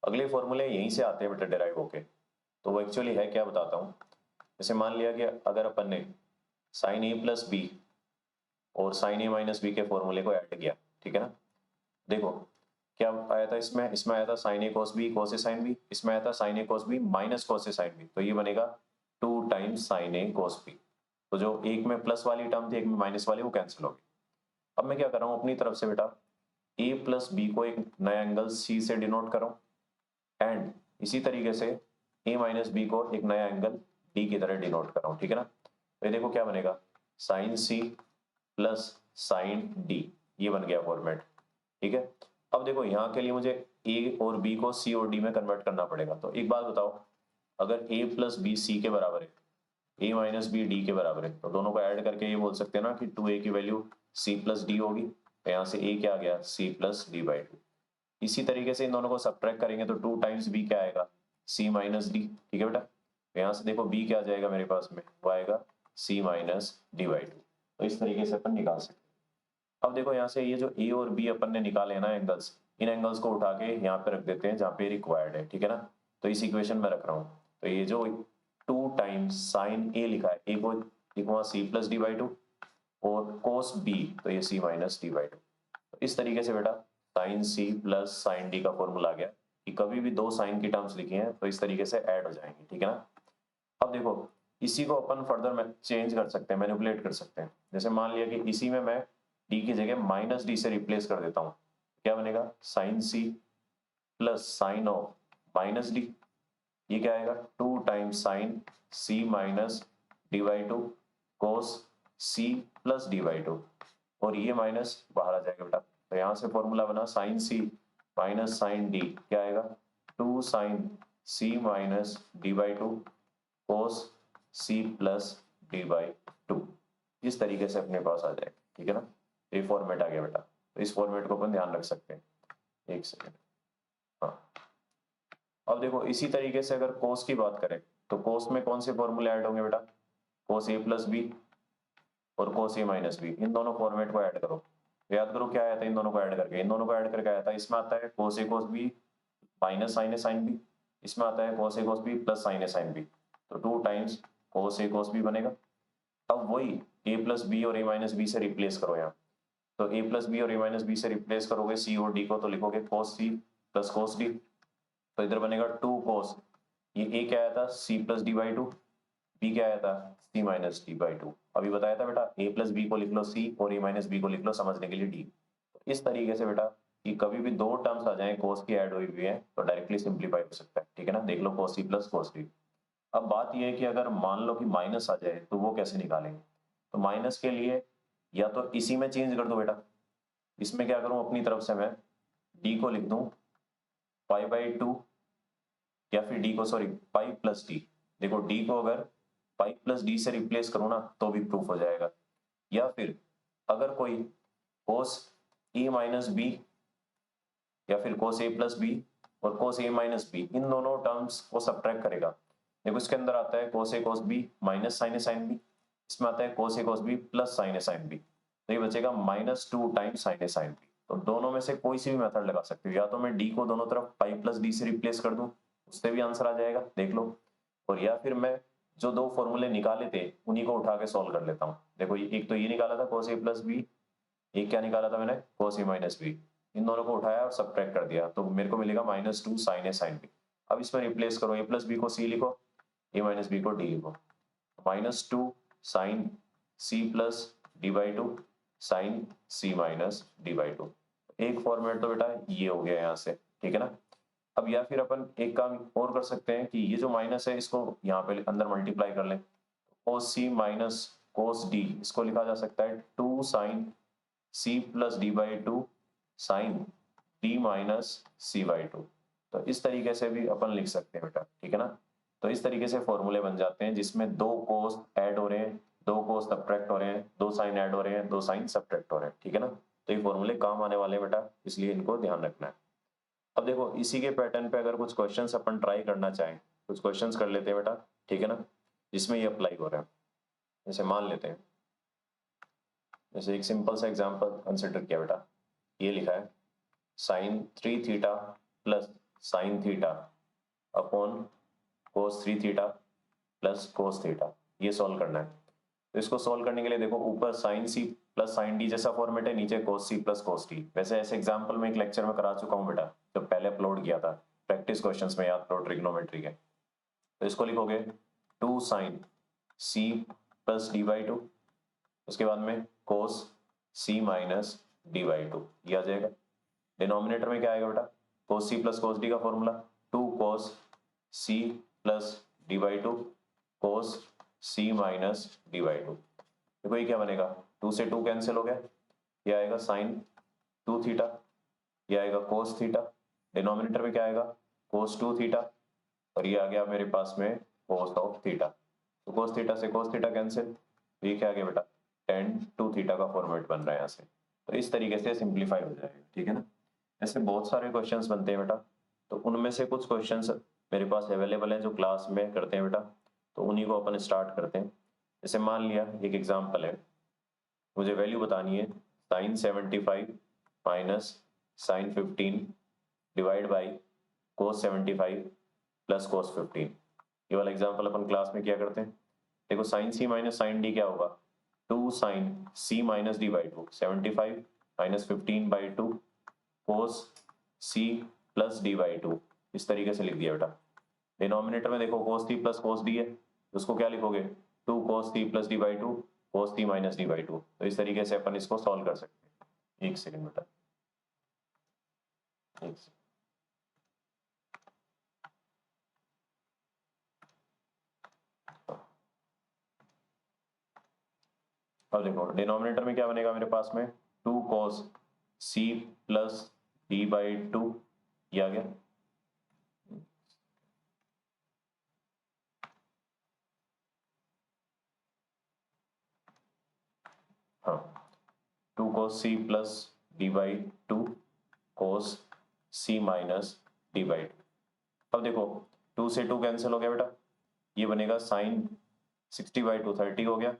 अगले फॉर्मूले यहीं से आते हैं बेटा डिराइव होके। तो वो एक्चुअली है क्या बताता हूँ। जैसे मान लिया कि अगर अपन ने साइन ए प्लस बी और साइन ए माइनस बी के फॉर्मूले को ऐड किया, ठीक है ना। देखो क्या आया था इसमें, इसमें आया था sign A cos B cos A sine B, इसमें आया था sign A cos B minus cos A sine B, तो ये बनेगा 2 टाइम्स साइन ए कॉस बी। तो जो एक में प्लस वाली टर्म थी एक में माइनस वाली, वो कैंसिल हो गई। अब मैं क्या कर रहा हूँ अपनी तरफ से बेटा, ए प्लस बी को एक नया एंगल सी से डिनोट कर रहा हूँ, एंड इसी तरीके से ए माइनस बी को एक नया एंगल डी की तरह डिनोट कर रहा हूँ, ठीक है ना। तो ये देखो क्या बनेगा, sine C plus sine D, ये बन गया फॉर्मेट, ठीक है। अब देखो यहाँ के लिए मुझे ए और बी को सी और डी में कन्वर्ट करना पड़ेगा। तो एक बात बताओ, अगर ए प्लस बी सी के बराबर है, ए माइनस बी डी के बराबर है, तो दोनों को ऐड करके ये बोल सकते हैं ना कि 2a की वैल्यू सी प्लस डी होगी। तो यहाँ से a क्या आ गया, c plus D by to. इसी तरीके से इन दोनों को सब्ट्रैक्ट करेंगे तो 2 टाइम्स b क्या आएगा, c माइनस डी, ठीक है बेटा। तो यहाँ से देखो b क्या आ जाएगा मेरे पास में, वो आएगा c minus D by two. तो इस तरीके से अपन निकाल सकते हैं। अब देखो यहाँ से ये जो ए और बी अपन ने निकाले हैं ना एंगल्स, इन एंगल्स को उठा के यहाँ पे रख देते हैं जहाँ पे रिक्वायर्ड है, ठीक है ना। तो इस इक्वेशन में रख रहा हूँ। तो ये जो 2 टाइम्स साइन ए लिखा है, ए को लिखूंगा C plus D by two, और कोस बी तो ये C minus D by two. तो इस तरीके से बेटा sine C plus sine D का फॉर्मूला आ गया कि कभी भी दो साइन की टर्म्स लिखी हैं तो इस तरीके से ऐड हो जाएंगे, ठीक है ना। अब देखो इसी को अपन फर्दर में चेंज कर सकते हैं, मैनिपुलेट कर सकते हैं। जैसे मान लिया कि इसी में मैं डी की जगह माइनस डी से रिप्लेस कर देता हूँ, क्या बनेगा, sine C plus sine of minus D, ये क्या आएगा, 2 times sine C minus D by two cos C plus D by two, और ये माइनस बाहर आ जाएगा बेटा। तो यहाँ से फॉर्मूला बना sine C minus sine D, क्या आएगा, 2 sine C minus D by two cos C plus D by two. इस तरीके से अपने पास आ जाएगा, ठीक है ना। ये फॉर्मेट आ गया बेटा। तो इस फॉर्मेट को अपन ध्यान रख सकते हैं। एक सेकेंड, हाँ। अब देखो इसी तरीके से अगर कोस की बात करें तो कोस में कौन से फॉर्मूले ऐड होंगे बेटा, कोस ए प्लस बी और कोस ए माइनस बी, इन दोनों फॉर्मेट को ऐड करो। याद करो क्या आया था इन दोनों को ऐड करके, इन दोनों को ऐड करके आया था, इसमें आता है कोस A cos B minus sine A sine B, इसमें आता है कोस A cos B plus sign A sine B. तो 2 times cos A cos B बनेगा। अब वही ए प्लस बी और ए माइनस बी से रिप्लेस करो यहाँ। तो ए प्लस बी और ए माइनस बी से रिप्लेस करोगे सी और डी को, तो लिखोगे कोस सी प्लस कोस डी। तो इधर बनेगा 2 कोस, ये ए क्या आया था C plus D by two, B क्या आया था C minus D by two. अभी बताया था बेटा ए प्लस बी को लिख लो सी और ए माइनस बी को लिख लो समझने के लिए डी। तो इस तरीके से बेटा कि कभी भी दो टर्म्स आ जाएं कोस की ऐड हुई हुई है तो डायरेक्टली सिंप्लीफाई हो सकता है, ठीक है ना। देख लो कोस सी प्लस कोस डी। अब बात यह है कि अगर मान लो कि माइनस आ जाए तो वो कैसे निकालेंगे। तो माइनस के लिए या तो इसी में चेंज कर दो बेटा, इसमें क्या करूं अपनी तरफ से मैं डी को लिख दूं पाई बाई टू, या फिर डी को सॉरी पाई प्लस डी। देखो डी को अगर पाई प्लस डी से रिप्लेस करूं ना तो भी प्रूफ हो जाएगा। या फिर अगर कोई कोस ए माइनस बी या फिर कोस ए प्लस बी और कोस ए माइनस बी, इन दोनों टर्म्स को सब्ट्रैक्ट करेगा। देखो इसके अंदर आता है कोस A cos B minus sine A sine B, इसमें आता है कोस A cos B plus sign A sine B. तो ये बचेगा माइनस 2 टाइम्स साइन ए साइन बी। तो दोनों में से कोई सी भी मेथड लगा सकते हो, या तो मैं डी को दोनों तरफ पाई प्लस डी से रिप्लेस कर दूं, उससे भी आंसर आ जाएगा, देख लो। और या फिर मैं जो दो फॉर्मूले निकाले थे उन्हीं को उठा के सॉल्व कर लेता हूँ। देखो एक तो ये निकाला था cos a प्लस बी, एक क्या निकाला था मैंने cos a माइनस बी, इन दोनों को उठाया और सब्ट्रैक्ट कर दिया तो मेरे को मिलेगा -2 sin a sin b। अब इसमें रिप्लेस करो, a प्लस बी को c लिखो, a माइनस बी को d लिखो, -2 sin c plus d by two sine c minus d by two. एक फॉर्मेट तो बेटा ये हो गया यहाँ से, ठीक है ना। अब या फिर अपन एक काम और कर सकते हैं कि ये जो माइनस है इसको यहाँ पे अंदर मल्टीप्लाई कर लें, cos c minus cos d इसको लिखा जा सकता है 2 sin c plus D by two sine d minus c by two. तो इस तरीके से भी अपन लिख सकते हैं बेटा, ठीक है ना। तो इस तरीके से फॉर्मूले बन जाते हैं जिसमें दो कोस ऐड हो रहे हैं, दो कोस सब्ट्रैक्ट हो रहे हैं, दो साइन ऐड हो रहे हैं, दो साइन सब्ट्रैक्ट हो रहे हैं, ठीक है ना। तो ये फॉर्मूले काम आने वाले बेटा, इसलिए इनको ध्यान रखना है। अब देखो इसी के पैटर्न पे अगर कुछ क्वेश्चंस अपन ट्राई करना चाहें, कुछ क्वेश्चंस कर लेते हैं बेटा, ठीक है ना, जिसमें ये अप्लाई हो रहा है। जैसे मान लेते हैं, जैसे एक सिंपल सा एग्जांपल कंसिडर किया बेटा, ये लिखा है sine 3 theta plus sine theta upon cos 3 theta plus cos theta, ये सॉल्व करना है। तो इसको सॉल्व करने के लिए देखो ऊपर sine C plus sine D जैसा फॉर्मेट है, नीचे कोस सी प्लस कोस डी। वैसे ऐसे एग्जांपल में एक लेक्चर में करा चुका हूँ बेटा, जब पहले अपलोड किया था प्रैक्टिस क्वेश्चंस में, याद करो ट्रिग्नोमेट्री के। तो इसको लिखोगे 2 sine C plus D by two, उसके बाद में cos C minus D by two, ये आ जाएगा। डिनोमिनेटर में क्या आएगा बेटा, cos C plus cos D का formula 2 cos C plus D by two cos C minus D by two. देखो ये क्या बनेगा, 2 से 2 कैंसिल हो गया, ये आएगा साइन 2 थीटा, ये आएगा कोस थीटा, डिनोमिनेटर में क्या आएगा कोस 2 थीटा, और ये आ गया मेरे पास में कोस ऑफ थीटा। तो कोस थीटा से कोस थीटा कैंसिल, तो ये क्या आ गया बेटा tan 2 थीटा का फॉर्मेट बन रहा है यहाँ से। तो इस तरीके से सिंप्लीफाई हो जाएगा, ठीक है ना। ऐसे बहुत सारे क्वेश्चंस बनते हैं बेटा, तो उनमें से कुछ क्वेश्चंस मेरे पास अवेलेबल हैं जो क्लास में करते हैं बेटा, तो उन्हीं को अपन स्टार्ट करते हैं। जैसे मान लिया एक एग्जांपल है, मुझे वैल्यू बतानी है sine 75 minus sine 15 divide by cos 75 plus cos 15। ये वाला एग्जांपल अपन क्लास में क्या करते हैं, देखो sine C minus sine D क्या होगा, 2 sine C minus D by two, 75 minus 15 by two cos C plus D by two, इस तरीके से लिख दिया बेटा। डिनोमिनेटर में देखो कोस सी प्लस कोस डी है, तो उसको क्या लिखोगे 2 cos C plus D by two cos C minus D by two. तो इस तरीके से अपन इसको सॉल्व कर सकते हैं। एक सेकंड बेटा, एक सेकंड। अब देखो डिनोमिनेटर में क्या बनेगा मेरे पास में 2 cos C plus D by two, ये आ गया। हाँ 2 cos C plus D by two cos C minus D by two. अब देखो 2 से 2 कैंसिल हो गया बेटा, ये बनेगा साइन 60 बाई टू 30 हो गया,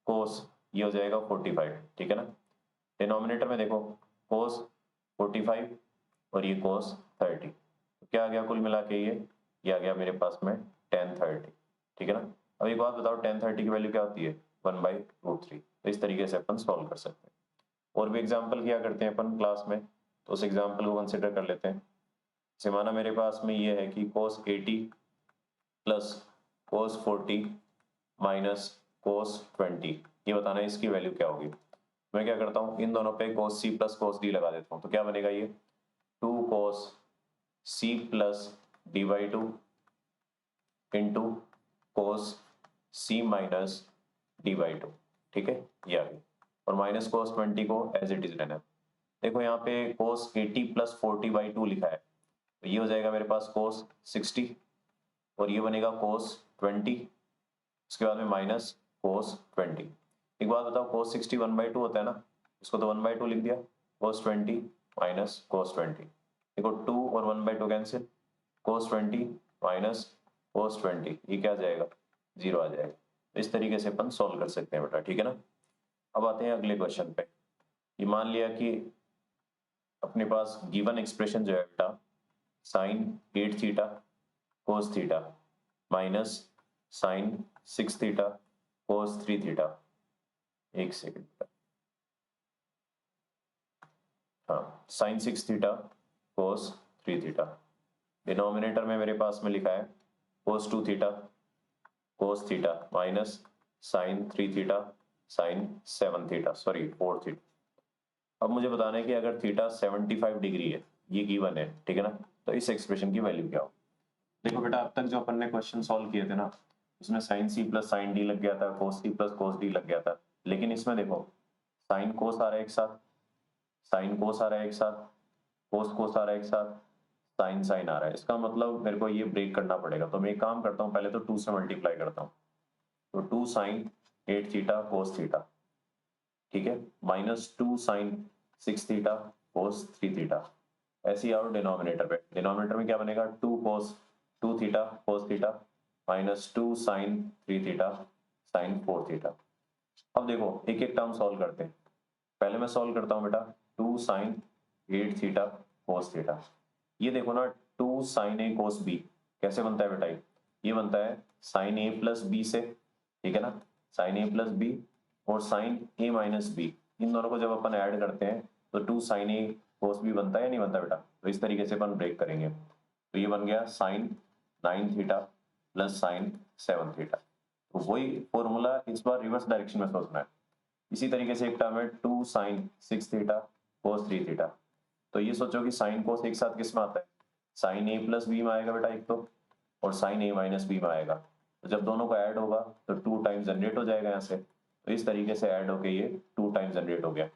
कोस ये हो जाएगा 45, ठीक है ना। डिनोमिनेटर में देखो कोस 45 और ये कोस 30, तो क्या आ गया कुल मिला के ये आ गया मेरे पास में tan 30, ठीक है ना। अब एक बात बताओ tan 30 की वैल्यू क्या होती है 1/√3। तो इस तरीके से अपन सॉल्व कर सकते हैं। और भी एग्जाम्पल किया करते हैं अपन क्लास में, तो उस एग्जाम्पल को कंसिडर कर लेते हैं। जैसे माना मेरे पास में ये है कि cos 80 plus cos 40 minus cos 20, ये बताना है इसकी वैल्यू क्या होगी। मैं क्या करता हूँ इन दोनों पे cos c plus cos d लगा देता हूँ, तो क्या बनेगा ये 2 cos c plus D by two into cos c minus D by to, ठीक है, ये आ गया। और माइनस cos 20 को एज इट इज लेना। देखो यहाँ पे cos 80 प्लस 40 बाई टू लिखा है, तो ये हो जाएगा मेरे पास cos 60 और ये बनेगा cos 20, उसके बाद में माइनस cos 20। एक बात बताओ cos 60 1/2 होता है ना, इसको तो 1/2 लिख दिया, cos 20 माइनस cos 20, देखो 2 और 1/2 कैंसिल, cos 20 माइनस cos 20, ये क्या आ जाएगा 0 आ जाएगा। इस तरीके से अपन सॉल्व कर सकते हैं बेटा, ठीक है ना। अब आते हैं अगले क्वेश्चन पे। ये मान लिया कि अपने पास गिवन एक्सप्रेशन जो है बेटा sine 8 theta cos theta minus sine 6 theta cos 3 theta. एक सेकंड, हाँ sine 6 theta cos 3 theta. Denominator में मेरे पास में लिखा है cos 2 theta cos theta minus sine 3 theta sine 7 theta, sorry 4 theta. अब मुझे बताना है कि अगर थीटा 75 डिग्री है, ये गिवन है, ठीक है ना, तो इस एक्सप्रेशन की वैल्यू क्या हो। देखो बेटा, अब तक जो अपन ने क्वेश्चन सॉल्व किए थे ना, उसमें sine C plus sine D लग गया था, कोस सी प्लस कोस डी लग गया था। लेकिन इसमें देखो साइन कोस आ रहा है एक साथ, साइन कोस आ रहा है एक साथ, कोस कोस आ रहा है एक साथ, साइन साइन आ रहा है। इसका मतलब मेरे को ये ब्रेक करना पड़ेगा। तो मैं एक काम करता हूँ, पहले तो 2 से मल्टीप्लाई करता हूँ। तो 2 साइन 8 थीटा कोस थीटा, ठीक है, minus 2 sine 6 theta cos 3 theta. ऐसे ही आओ डिनोमिनेटर पे। डिनोमिनेटर में क्या बनेगा, 2 cos 2 theta cos theta minus 2 sine 3 theta sine 4 theta. अब देखो एक एक टर्म सॉल्व करते हैं। पहले मैं सॉल्व करता हूँ बेटा 2 साइन 8 थीटा कोस थीटा। ये देखो ना 2 साइन ए कोस बी कैसे बनता है बेटा, ये बनता है साइन ए प्लस बी से, ठीक है ना, साइन ए प्लस बी और साइन ए माइनस बी, इन दोनों को जब अपन ऐड करते हैं तो 2 साइन ए कोस बी बनता है या नहीं बनता बेटा। तो इस तरीके से अपन ब्रेक करेंगे। तो ये बन गया sine 9 theta plus sine 7 theta. तो वही फॉर्मूला इस बार रिवर्स डायरेक्शन में सोचना है। इसी तरीके से एक टर्म है 2 साइन 6 थीटा कोस 3 थीटा। तो ये सोचो कि साइन कोस एक साथ किस में आता है, साइन ए प्लस बी में आएगा बेटा एक तो, और साइन ए माइनस बी में आएगा। तो जब दोनों का ऐड होगा तो 2 टाइम्स जनरेट हो जाएगा यहाँ से। तो इस तरीके से ऐड होके ये 2 टाइम्स जनरेट हो गया।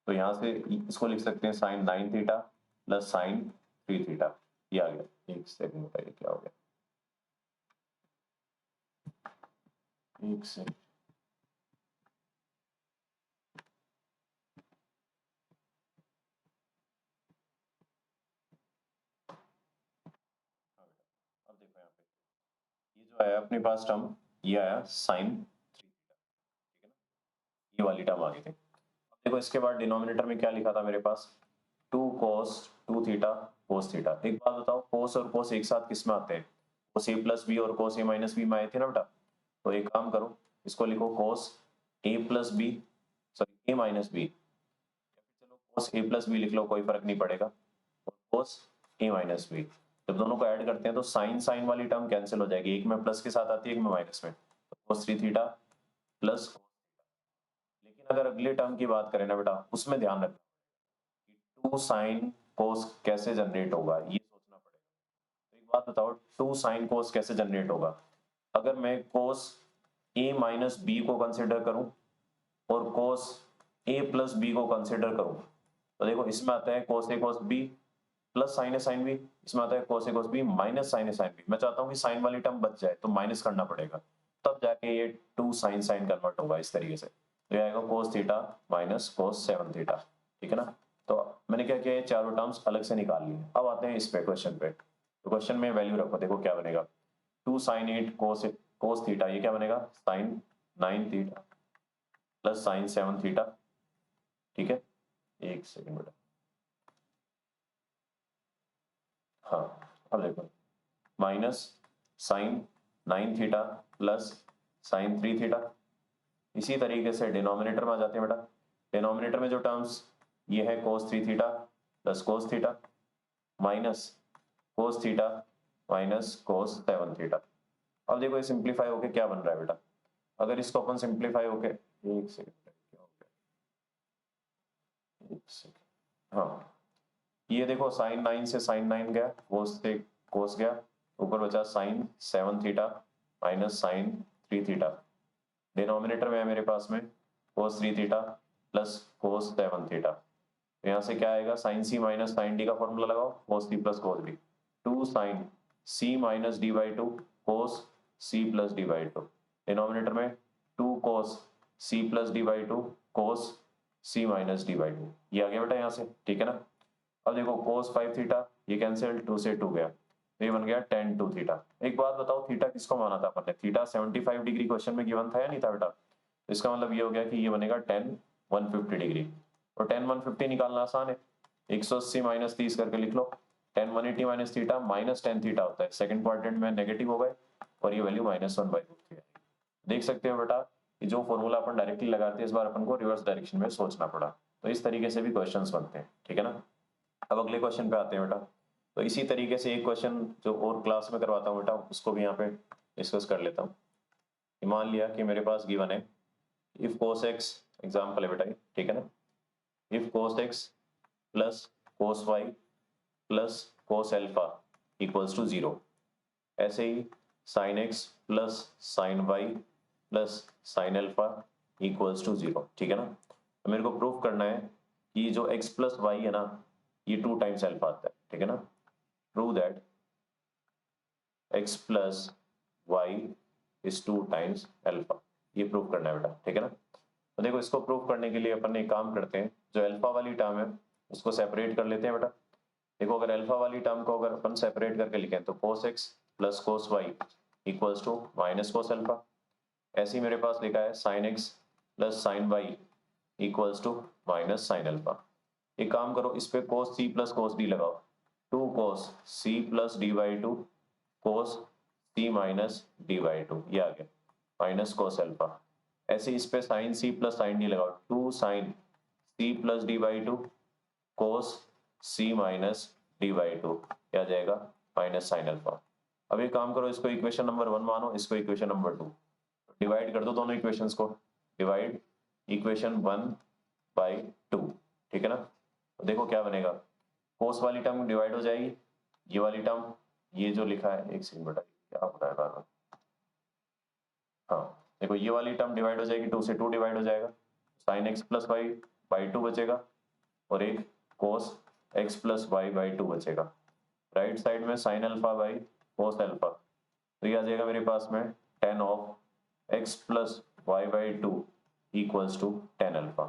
तो यहाँ से इसको लिख सकते हैं sine 9 theta plus sine 3 theta. ये आ गया। एक सेकंड बताइए क्या हो गया, एक सेकंड। अब देखो यहाँ पे ये जो आया अपने पास टर्म, ये आया साइन 3 थीटा, ठीक है ना, ये वाली टर्म आ गई थी। अब देखो इसके बाद डिनोमिनेटर में क्या लिखा था मेरे पास, 2 cos 2 थीटा cos थीटा। एक बात बताओ, cos और cos एक साथ किस में आते हैं, cos a प्लस बी और cos a माइनस बी में आए थे ना बेटा। तो एक काम करो, इसको लिखो cos a plus B, sorry a minus B, चलो cos a प्लस बी लिख लो, कोई फर्क नहीं पड़ेगा, और cos a माइनस बी। जब दोनों को ऐड करते हैं तो साइन साइन वाली टर्म कैंसिल हो जाएगी, एक में प्लस के साथ आती है, एक में माइनस में। तो cos 3 थीटा प्लस, लेकिन अगर अगले टर्म की बात करें ना बेटा, उसमें ध्यान रखना कि 2 साइन कोस कैसे जनरेट होगा, ये सोचना पड़ेगा। तो एक बात बताओ, 2 साइन कोस कैसे जनरेट होगा। अगर मैं कोस ए माइनस बी को कंसिडर करूं और कोस ए प्लस बी को कंसिडर करूं, तो देखो इसमें आता है कोस A cos B plus sign A sine B, इसमें आता है कोस A cos B minus sine A sine B. मैं चाहता हूं कि साइन वाली टर्म बच जाए, तो माइनस करना पड़ेगा, तब जाके ये 2 साइन साइन कन्वर्ट होगा इस तरीके से। तो ये आएगा कोस थीटा माइनस कोस 7 थीटा, ठीक है ना। तो मैंने क्या किया, ये चारों टर्म्स अलग से निकाल लिए। अब आते हैं इस पे क्वेश्चन पे। तो क्वेश्चन में वैल्यू रखो, देखो क्या बनेगा, 2 साइन 8 कोस थीटा, ये क्या बनेगा, sine 9 theta plus sine 7 theta, ठीक है। एक सेकंड बेटा, हाँ अब देखो, minus sine 9 theta plus sine 3 theta. इसी तरीके से डिनोमिनेटर में आ जाते हैं बेटा। डिनोमिनेटर में जो टर्म्स, ये है cos 3 theta plus cos theta minus cos theta minus cos 7 theta. अब देखो ये सिंप्लीफाई होके क्या बन रहा है बेटा, अगर इसको अपन सिंप्लीफाई होके, एक सेकंड क्या हो गया, एक सेकंड, हाँ ये देखो साइन 9 से साइन 9 गया, cos से cos गया, ऊपर बचा sine 7 theta minus sine 3 theta. Denominator में है मेरे पास में cos 3 theta plus cos 7 theta. तो यहाँ से क्या आएगा, sine C minus sine D का फॉर्मूला लगाओ, cos C plus cos D, 2 sine C minus D by 2 cos C plus D by 2। Denominator में 2 cos C plus D by 2 cos C minus D by 2। ये आ गया बेटा यहाँ से, ठीक है ना। अब देखो cos 5 थीटा, ये कैंसिल, 2 से 2 गया, तो ये बन गया tan 2 थीटा। एक बात बताओ, थीटा किसको माना था अपन ने, थीटा 75 डिग्री क्वेश्चन में गिवन था या नहीं था बेटा। तो इसका मतलब ये हो गया कि ये बनेगा tan 150 डिग्री। और tan 150 निकालना आसान है, 180 माइनस 30 करके लिख लो। tan 180 minus theta minus tan theta होता है, सेकंड क्वाड्रेंट में नेगेटिव हो गए और ये वैल्यू -1/√3 है। देख सकते हो बेटा कि जो फॉर्मूला अपन डायरेक्टली लगाते हैं इस बार अपन को रिवर्स डायरेक्शन में सोचना पड़ा। तो इस तरीके से भी क्वेश्चंस बनते हैं, ठीक है ना। अब अगले क्वेश्चन पे आते हैं बेटा। तो इसी तरीके से एक क्वेश्चन जो और क्लास में करवाता हूँ बेटा उसको भी यहाँ पे डिस्कस कर लेता हूँ। मान लिया कि मेरे पास गिवन है इफ cos x, एग्जाम्पल है बेटा ये, ठीक है ना। If cos x plus cos y plus cos alpha equals to 0। ऐसे ही sin x plus sin y plus sin alpha equals to 0, ठीक है ना। तो मेरे को प्रूफ करना है कि जो x प्लस वाई है ना ये 2 टाइम्स अल्फा आता है, ठीक है ना। Prove that x plus y is 2 times alpha, ये प्रूव करना है बेटा, ठीक है ना। तो देखो इसको प्रूव करने के लिए अपन एक काम करते हैं, जो अल्फा वाली टर्म है उसको सेपरेट कर लेते हैं बेटा। देखो अगर अल्फा वाली टर्म को अगर अपन सेपरेट करके लिखें तो cos x plus cos y equals to minus cos alpha. ऐसे ही मेरे पास लिखा है sin x plus sin y equals to minus sin alpha. एक काम करो इस पे cos c plus cos d लगाओ, 2 cos c plus d by 2 cos c minus d by 2, ये आ गया माइनस cos अल्फा। ऐसे इस पे sin c plus sin d लगाओ, 2 sin c plus d by 2 cos c minus d by 2, क्या आ जाएगा माइनस sin अल्फा। अब एक काम करो इसको इक्वेशन नंबर 1 मानो, इसको इक्वेशन नंबर 2, डिवाइड कर दो दोनों इक्वेशंस को, डिवाइड इक्वेशन 1 बाई 2, ठीक है ना। तो देखो क्या बनेगा, कोस वाली टर्म डिवाइड हो जाएगी, ये वाली टर्म, ये जो लिखा है एक सेकंड बेटा क्या हो रहा है बार बार, हाँ देखो ये वाली टर्म डिवाइड हो जाएगी, 2 से 2 डिवाइड हो जाएगा, sine x plus y by 2 बचेगा और एक cos x plus y by 2 बचेगा। राइट साइड में sine alpha by cos alpha, तो ये आ जाएगा मेरे पास में tan of x plus y by 2 equals to tan alpha.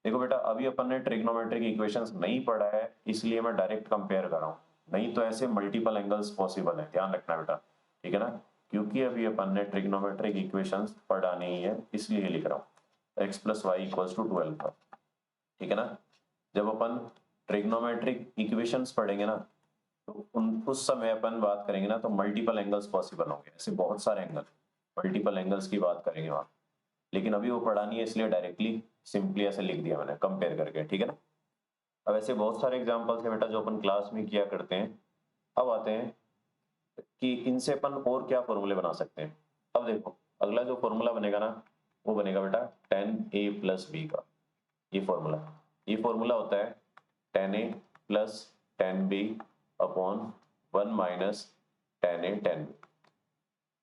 देखो बेटा अभी अपन ने ट्रिग्नोमेट्रिक इक्वेशंस नहीं पढ़ा है इसलिए मैं डायरेक्ट कंपेयर कर रहा हूँ, नहीं तो ऐसे मल्टीपल एंगल्स पॉसिबल है, ध्यान रखना बेटा, ठीक है ना। क्योंकि अभी अपन ने ट्रिग्नोमेट्रिक इक्वेशंस पढ़ा नहीं है इसलिए लिख रहा हूँ x plus y equals to 2 alpha, ठीक है ना। जब अपन ट्रिग्नोमेट्रिक इक्वेशंस पढ़ेंगे ना तो उस समय अपन बात करेंगे ना तो मल्टीपल एंगल्स पॉसिबल होंगे, ऐसे बहुत सारे एंगल, मल्टीपल एंगल्स की बात करेंगे वहां। लेकिन अभी वो पढ़ा नहीं है इसलिए डायरेक्टली सिंपली ऐसे लिख दिया मैंने कंपेयर करके, ठीक है ना। अब ऐसे बहुत सारे एग्जांपल्स हैं बेटा जो अपन क्लास में किया करते हैं। अब आते हैं कि इनसे अपन और क्या फॉर्मूले बना सकते हैं। अब देखो अगला जो फॉर्मूला बनेगा ना वो बनेगा बेटा टेन ए प्लस बी का, ये फॉर्मूला होता है tan A plus tan B upon 1 minus tan A tan B.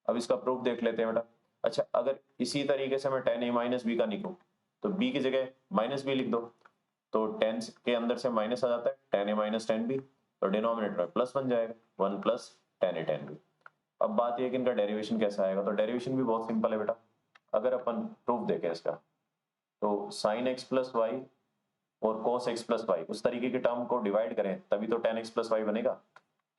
अब इसका प्रूफ देख लेते हैं बेटा। अच्छा अगर इसी तरीके से मैं टेन ए माइनस बी का निकलूं तो बी की जगह माइनस बी लिख दो, तो टेन के अंदर से माइनस आ जाता है, टेन ए माइनस टेन बी, तो डिनोमिनेटर में प्लस बन जाएगा 1 plus ten A tan B. अब बात यह कि इनका डेरिवेशन कैसा आएगा, तो डेरिवेशन भी बहुत सिंपल है बेटा। अगर अपन प्रूफ देखें इसका तो साइन एक्स प्लस वाई और cos x प्लस वाई उस तरीके के टर्म को डिवाइड करें तभी तो tan x प्लस वाई बनेगा।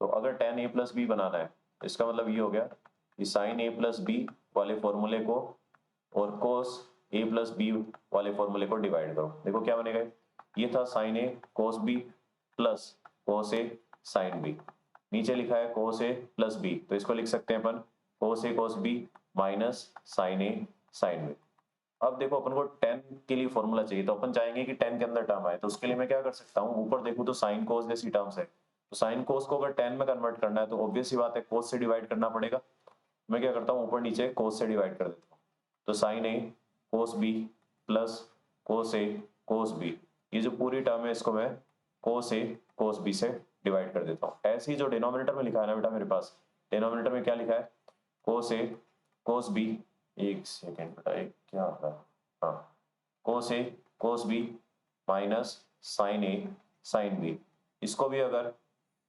तो अगर tan a प्लस बी बनाना है इसका मतलब ये हो गया कि साइन a प्लस बी वाले फॉर्मूले को और cos a प्लस बी वाले फॉर्मूले को डिवाइड करो, देखो क्या बनेगा, ये था sine a cos b plus cos a sine b, नीचे लिखा है cos a प्लस b तो इसको लिख सकते हैं अपन cos a cos b minus sine a sine b। अब देखो अपन को टेन के लिए फॉर्मूला चाहिए तो अपन चाहेंगे कि टेन के अंदर टर्म आए, तो उसके लिए मैं क्या कर सकता हूँ, ऊपर देखूं तो साइन कोस जैसी टर्म्स है, तो साइन कोस को अगर टेन में कन्वर्ट करना है तो ऑब्वियस सी बात है कोस से डिवाइड करना पड़ेगा। मैं क्या करता हूँ ऊपर नीचे कोस से डिवाइड कर देता हूँ, तो sign A cos B plus cos A cos B, ये जो पूरी टर्म है इसको मैं कोस ए कोस बी से डिवाइड कर देता हूँ। ऐसे ही जो डिनोमिनेटर में लिखा है ना बेटा मेरे पास, डिनोमिनेटर में क्या लिखा है कोस ए कोस बी, एक सेकेंड बेटा एक क्या हो रहा है, हाँ कोस A cos B minus sine A sine B, इसको भी अगर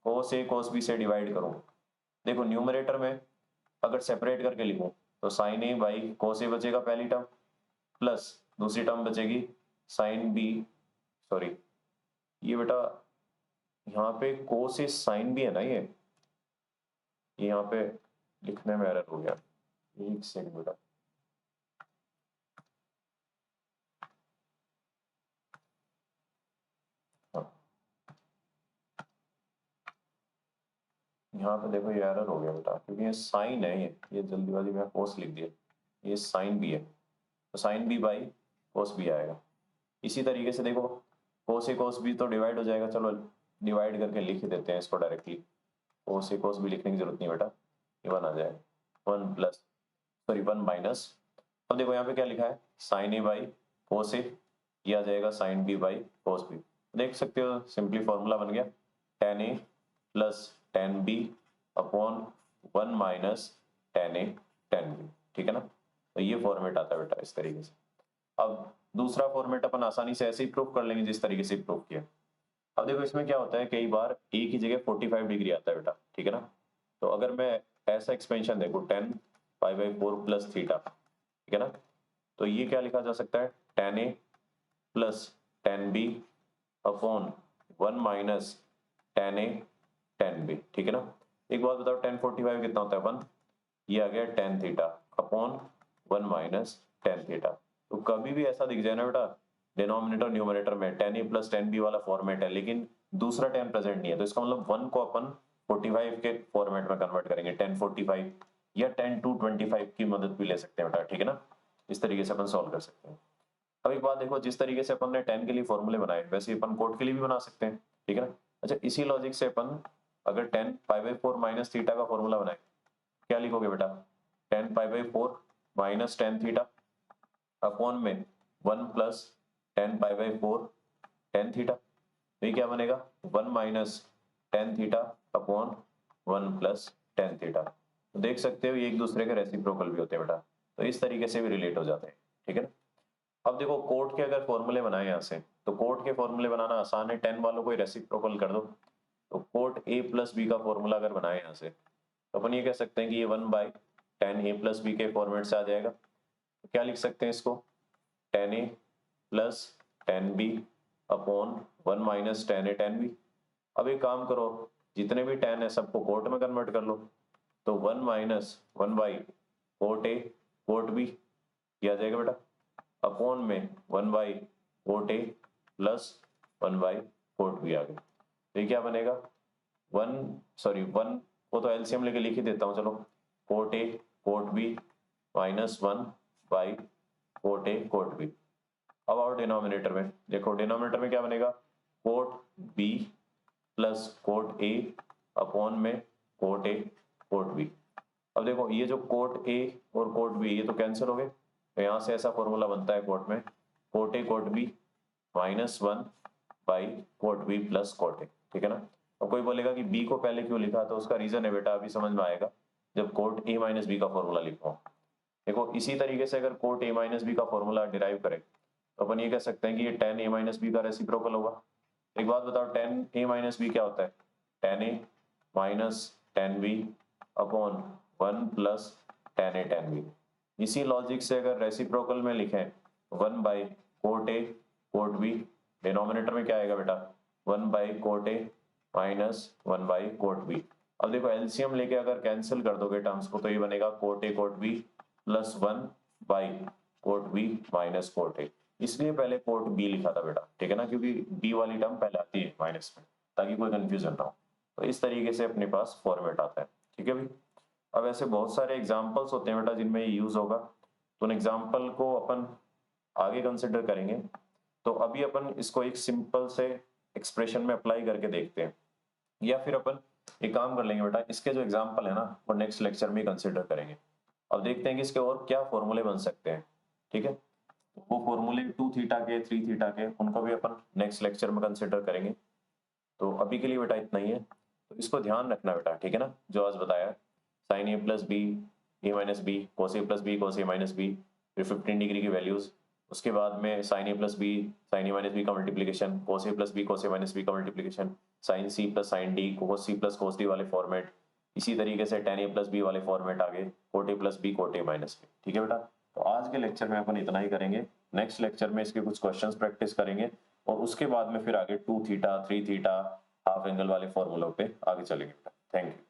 कोस ए कोस बी से डिवाइड करूं, देखो न्यूमरेटर में अगर सेपरेट करके लिखूं तो साइन ए बाई कोस ए बचेगा पहली टर्म, प्लस दूसरी टर्म बचेगी साइन बी, सॉरी ये बेटा यहाँ पे कोस ए साइन बी है ना, ये यहाँ पे लिखने में एरर हो गया, एक सेकंड बेटा, यहाँ पे देखो ये एरर हो गया बेटा क्योंकि ये साइन है, ये जल्दीबाजी में कोस लिख दिया, ये साइन बी है तो sine B by cos B आएगा। इसी तरीके से देखो कोस ए कोस बी तो डिवाइड हो जाएगा, चलो डिवाइड करके लिख देते हैं इसको directly. Cos A cos B लिखने की जरूरत नहीं बेटा, ये 1 आ जाएगा, 1 प्लस सॉरी 1 माइनस, अब देखो यहाँ पे क्या लिखा है साइन ए बाई कोस ए, ये आ जाएगा sine B by cos B. देख सकते हो सिंपली फॉर्मूला बन गया tan A plus tan B upon 1 minus tan A tan B, ठीक है ना। तो ये फॉर्मेट आता है बेटा इस तरीके से। अब दूसरा फॉर्मेट अपन आसानी से ऐसे ही प्रूफ कर लेंगे जिस तरीके से प्रूफ किया। अब देखो इसमें क्या होता है कई बार ए की जगह 45 डिग्री आता है बेटा, ठीक है ना। तो अगर मैं ऐसा एक्सपेंशन देखो tan pi by 4 plus theta, ठीक है ना, तो ये क्या लिखा जा सकता है tan A plus tan B upon 1 minus tan A tan B, ठीक है ना। एक बात बताओ tan 45 कितना होता है 1, ये आ गया tan theta upon 1 minus tan theta. तो कभी भी ऐसा दिख जाए ना बेटा डिनोमिनेटर न्यूमरेटर में tan A plus tan B वाला फॉर्मेट है लेकिन दूसरा tan प्रेजेंट नहीं है, तो इसका मतलब 1 को अपन 45 के फॉर्मेट में कन्वर्ट करेंगे tan 45 या tan 225 की मदद भी ले सकते हैं बेटा, ठीक है ना। इस तरीके से अपन सॉल्व कर सकते हैं। अब एक बात देखो जिस तरीके से अपन ने tan के लिए फॉर्मूले बनाए वैसे अपन कोट के लिए भी बना सकते हैं, ठीक है ना। अच्छा इसी लॉजिक से अपन अगर tan pi by 4 minus theta का फॉर्मूला बनाए क्या लिखोगे बेटा tan pi by 4 minus tan theta upon में 1 plus tan pi by 4 tan theta, तो ये क्या बनेगा 1 minus tan theta upon 1 plus tan theta. तो देख सकते हो ये एक दूसरे के रेसिप्रोकल भी होते हैं बेटा, तो इस तरीके से भी रिलेट हो जाते हैं, ठीक है ना। अब देखो कोट के अगर फॉर्मूले बनाए यहाँ से तो कोट के फॉर्मूले बनाना आसान है, tan वालों को रेसिप्रोकल कर दो। तो कोट a प्लस बी का फॉर्मूला अगर बनाए यहाँ से तो अपन ये कह सकते हैं कि ये 1 by tan a plus B के फॉर्मेट से आ जाएगा। तो क्या लिख सकते हैं इसको tan a plus tan b upon 1 minus tan a tan b। अब एक काम करो जितने भी tan है सबको कोट में कन्वर्ट कर लो, तो 1 minus 1 by cot a cot b किया जाएगा बेटा अपॉन में 1 by cot a plus 1 by cot b आ गया। तो ये क्या बनेगा 1 को तो एलसीएम लेके लिख ही देता हूँ, चलो cot a cot b minus 1 by cot a cot b। अब आओ डिनोमिनेटर में, देखो डिनोमिनेटर में क्या बनेगा cot b plus cot a upon में कोट a कोट b। अब देखो ये जो कोट a और कोट b ये तो कैंसिल हो गए, तो यहाँ से ऐसा फॉर्मूला बनता है कोट में cot a cot b minus 1 by cot b plus cot a, ठीक है ना। अब कोई बोलेगा कि b को पहले क्यों लिखा, तो उसका रीजन है बेटा अभी समझ में आएगा जब कोट a माइनस बी का फॉर्मूला लिखो। देखो इसी तरीके से अगर कोट a माइनस बी का फॉर्मूला डिराइव करें तो अपन ये कह सकते हैं कि ये tan a माइनस बी का रेसिप्रोकल होगा। एक बात बताओ tan a माइनस बी क्या होता है tan a minus tan b upon 1 plus tan a tan b। इसी लॉजिक से अगर रेसिप्रोकल में लिखें 1 by cot a cot b, denominator में क्या आएगा बेटा 1 by cot a minus 1 by cot b। अब देखो एलसीएम लेके अगर कैंसिल कर दोगे टर्म्स को तो ये बनेगा cot a cot b plus 1 by cot b minus cot a। इसलिए पहले कोट b लिखा था बेटा, ठीक है ना, क्योंकि b वाली टर्म पहले आती है माइनस में ताकि कोई कंफ्यूजन ना हो। तो इस तरीके से अपने पास फॉर्मेट आता है, ठीक है भाई। अब ऐसे बहुत सारे एग्जाम्पल्स होते हैं बेटा जिनमें ये यूज होगा, तो उन एग्जाम्पल को अपन आगे कंसिडर करेंगे। तो अभी अपन इसको एक सिंपल से एक्सप्रेशन में अप्लाई करके देखते हैं, या फिर अपन एक काम कर लेंगे बेटा इसके जो एग्जाम्पल है ना वो नेक्स्ट लेक्चर में कंसिडर करेंगे। अब देखते हैं कि इसके और क्या फॉर्मूले बन सकते हैं, ठीक है। वो फॉर्मूले 2 थीटा के 3 थीटा के उनको भी अपन नेक्स्ट लेक्चर में कंसिडर करेंगे। तो अभी के लिए बेटा इतना ही है, तो इसको ध्यान रखना बेटा, ठीक है ना, जो आज बताया sine A plus B A minus B cos A plus B cos A minus B, फिर 15 डिग्री की वैल्यूज, उसके बाद में sine A plus B sine A minus B का multiplication, cos A plus B cos A minus B का multiplication, sine C plus sine D cos C plus cos D वाले format, इसी तरीके से tan a प्लस बी वाले format आगे coat a plus B cot a minus B, ठीक है बेटा। तो आज के लेक्चर में अपन इतना ही करेंगे, नेक्स्ट लेक्चर में इसके कुछ क्वेश्चंस प्रैक्टिस करेंगे और उसके बाद में फिर आगे 2 थीटा 3 थीटा हाफ एंगल वाले फॉर्मूलों पे आगे चलेंगे। Thank you.